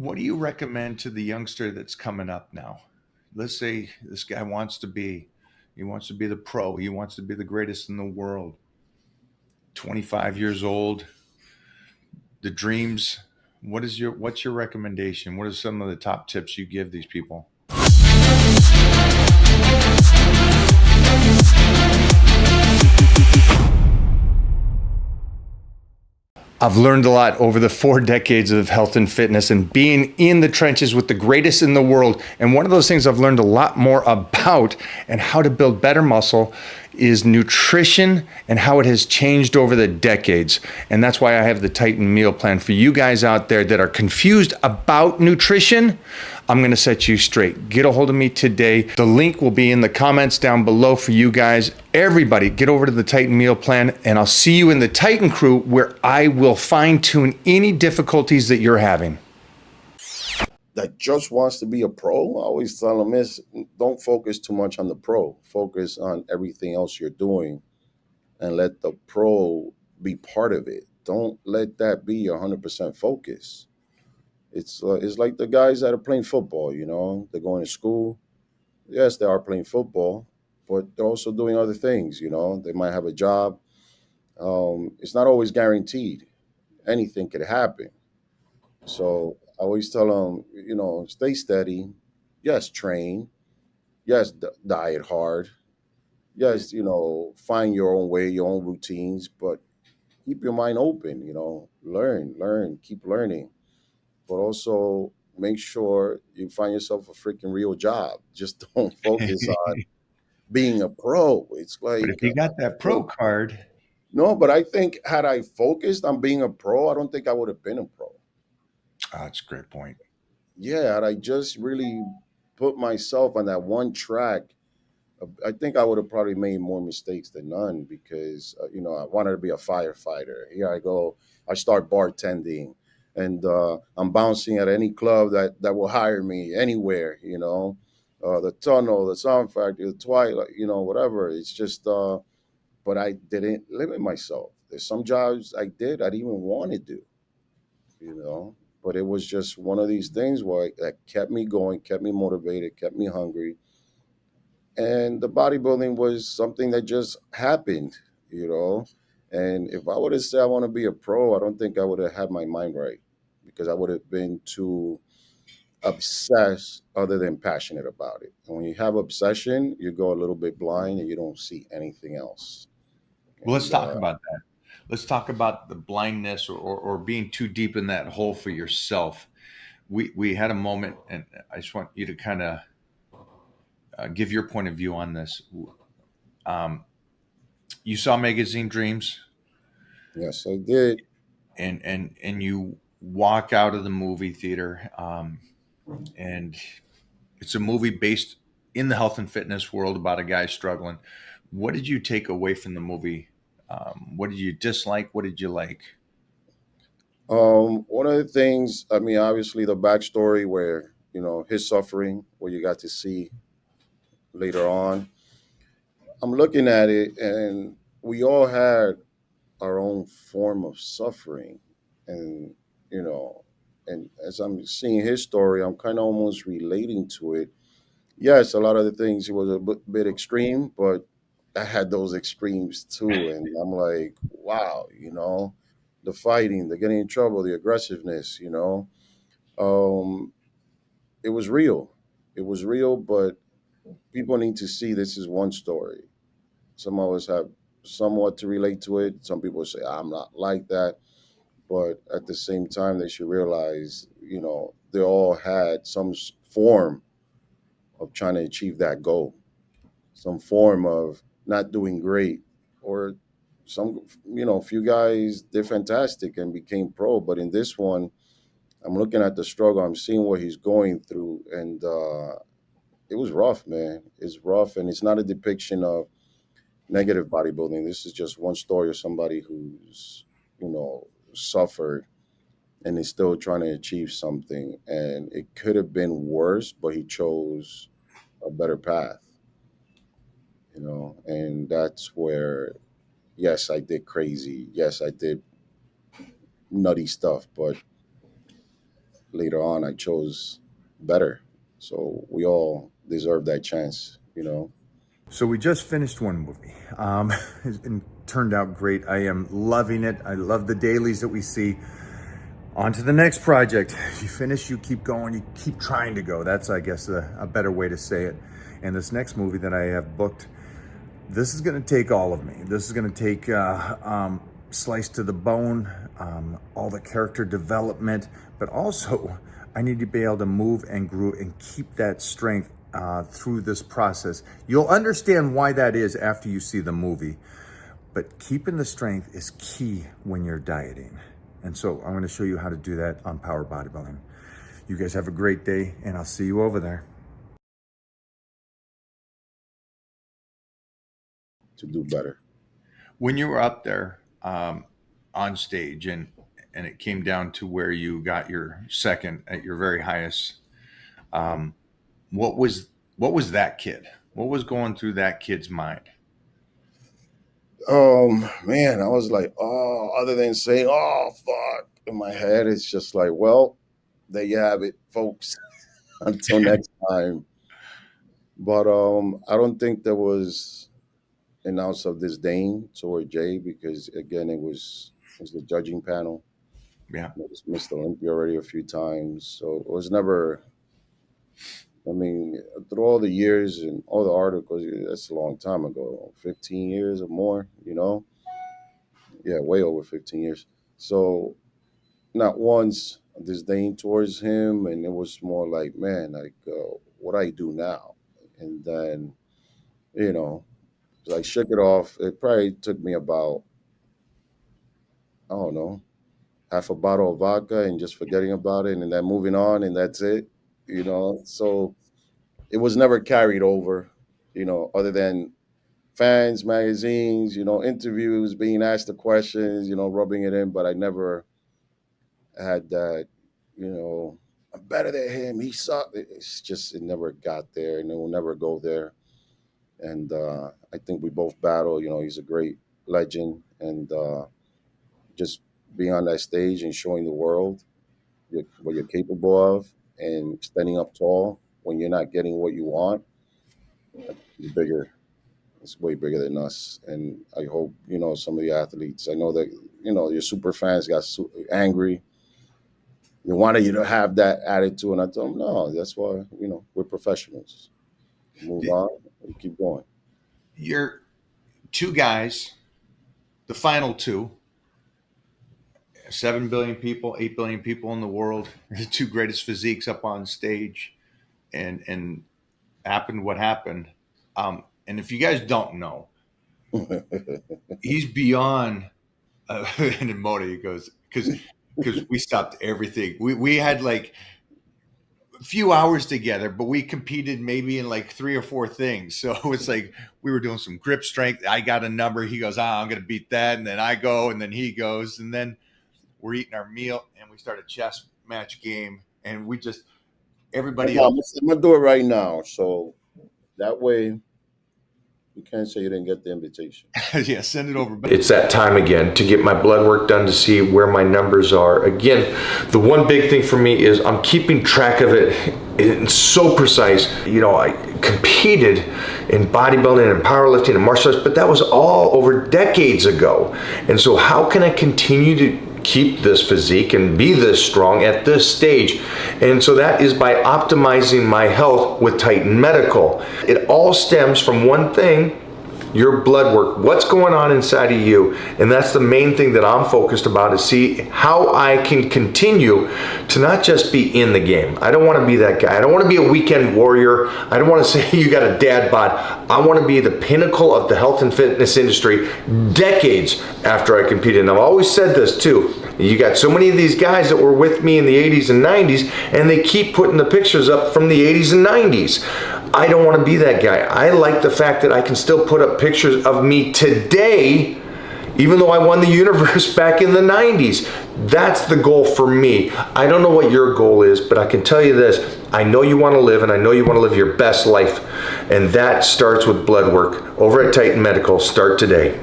What do you recommend to the youngster that's coming up now? Let's say this guy he wants to be the pro, he wants to be the greatest in the world. 25 years old, the dreams. What's your recommendation? What are some of the top tips you give these people? I've learned a lot over the 4 decades of health and fitness and being in the trenches with the greatest in the world. And one of those things I've learned a lot more about and how to build better muscle is nutrition and how it has changed over the decades. And that's why I have the Titan meal plan for you guys out there that are confused about nutrition. I'm going to set you straight. Get a hold of me today. The link will be in the comments down below for you guys. Everybody, get over to the Titan meal plan, and I'll see you in the Titan crew where I will fine tune any difficulties that you're having. That just wants to be a pro, I always tell them is don't focus too much on the pro. Focus on everything else you're doing and let the pro be part of it. Don't let that be your 100% focus. It's like the guys that are playing football, they're going to school. Yes, they are playing football, but they're also doing other things, They might have a job. It's not always guaranteed. Anything could happen. So I always tell them, stay steady. Yes, train. Yes, diet hard. Yes, find your own way, your own routines, but keep your mind open, learn, keep learning. But also make sure you find yourself a freaking real job. Just don't focus on being a pro. It's But like, if you got that pro card, no, but I think had I focused on being a pro, I don't think I would have been a pro. that's a great point. Yeah, had I just really put myself on that one track, I think I would have probably made more mistakes than none because, I wanted to be a firefighter. Here I go. I start bartending and I'm bouncing at any club that will hire me anywhere, the tunnel, the sound factory, the twilight, whatever. It's just, but I didn't limit myself. There's some jobs I didn't even want to do, you know. But it was just one of these things that kept me going, kept me motivated, kept me hungry. And the bodybuilding was something that just happened, you know. And if I would have said I want to be a pro, I don't think I would have had my mind right because I would have been too obsessed other than passionate about it. And when you have obsession, you go a little bit blind and you don't see anything else. Well, let's And talk about that. Let's talk about the blindness or being too deep in that hole for yourself. We had a moment, and I just want you to kind of give your point of view on this. Um, you saw Magazine Dreams, yes, I did. and you walk out of the movie theater, and it's a movie based in the health and fitness world about a guy struggling. What did you take away from the movie? What did you dislike? What did you like? One of the things, I mean, obviously the backstory where, his suffering, where you got to see later on. I'm looking at it and we all had our own form of suffering. And, you know, and as I'm seeing his story, I'm kind of almost relating to it. Yes, a lot of the things it was a bit extreme, but I had those extremes too. And I'm like, wow, the fighting, the getting in trouble, the aggressiveness, um, it was real. It was real, but people need to see this is one story. Some of us have somewhat to relate to it. Some people say, I'm not like that. But at the same time, they should realize, they all had some form of trying to achieve that goal, some form of not doing great, or some, few guys did fantastic and became pro. But in this one, I'm looking at the struggle, I'm seeing what he's going through. And it was rough, man. It's rough. And it's not a depiction of negative bodybuilding. This is just one story of somebody who's, suffered and is still trying to achieve something. And it could have been worse, but he chose a better path, and that's where, yes, I did crazy. Yes, I did nutty stuff, but later on I chose better. So we all deserve that chance, you know. So we just finished one movie. It turned out great. I am loving it. I love the dailies that we see. On to the next project. You finish, you keep going, you keep trying to go. That's, I guess, a better way to say it. And this next movie that I have booked, this is going to take all of me. This is going to take slice to the bone, all the character development, but also I need to be able to move and grow and keep that strength through this process. You'll understand why that is after you see the movie, but keeping the strength is key when you're dieting. And so I'm going to show you how to do that on Power Bodybuilding. You guys have a great day, and I'll see you over there. To do better. When you were up there on stage and it came down to where you got your second at your very highest, what was that kid? What was going through that kid's mind? Man, I was like, oh, other than saying, oh, fuck, in my head, it's just like, well, there you have it, folks. Until next time. But I don't think there was an ounce of disdain toward Jay because, again, it was the judging panel. Yeah. It was Mr. Olympia already a few times. So it was never, I mean, through all the years and all the articles, that's a long time ago, 15 years or more, you know? Yeah, way over 15 years. So not once a disdain towards him. And it was more like, man, like, what I do now? And then, you know, so I shook it off. It probably took me about, I don't know, half a bottle of vodka and just forgetting about it and then moving on and that's it, you know? So it was never carried over, you know, other than fans, magazines, you know, interviews, being asked the questions, you know, rubbing it in, but I never had that, you know, I'm better than him. He sucked. It's just, it never got there and it will never go there. And I think we both battle, you know, he's a great legend and just being on that stage and showing the world what you're capable of and standing up tall when you're not getting what you want is bigger. It's way bigger than us. And I hope, you know, some of the athletes, I know that, you know, your super fans got angry. They wanted you to have that attitude. And I told them, no, that's why, you know, we're professionals. Move on and keep going. You're two guys, the final two, 7 billion people, 8 billion people in the world, the two greatest physiques up on stage, and happened what happened. And if you guys don't know, he's beyond an emoji goes because we stopped everything. We had like a few hours together, but we competed maybe in like 3 or 4 things. So it's like we were doing some grip strength. I got a number. He goes, I'm going to beat that. And then I go, and then he goes, and then we're eating our meal, and we start a chess match game, and we just everybody else. I'm gonna do it right now, so that way you can't say you didn't get the invitation. Yeah, send it over. It's that time again to get my blood work done to see where my numbers are. Again, the one big thing for me is I'm keeping track of it. It's so precise. You know, I competed in bodybuilding and powerlifting and martial arts, but that was all over decades ago. And so how can I continue to keep this physique and be this strong at this stage? And so that is by optimizing my health with Titan Medical. It all stems from one thing: your blood work, what's going on inside of you. And that's the main thing that I'm focused about, is see how I can continue to not just be in the game. I don't want to be that guy. I don't want to be a weekend warrior. I don't want to say you got a dad bod. I want to be the pinnacle of the health and fitness industry decades after I competed. And I've always said this too. You got so many of these guys that were with me in the 80s and 90s, and they keep putting the pictures up from the 80s and 90s. I don't want to be that guy. I like the fact that I can still put up pictures of me today, even though I won the universe back in the 90s. That's the goal for me. I don't know what your goal is, but I can tell you this. I know you want to live, and I know you want to live your best life. And that starts with blood work. Over at Titan Medical, start today.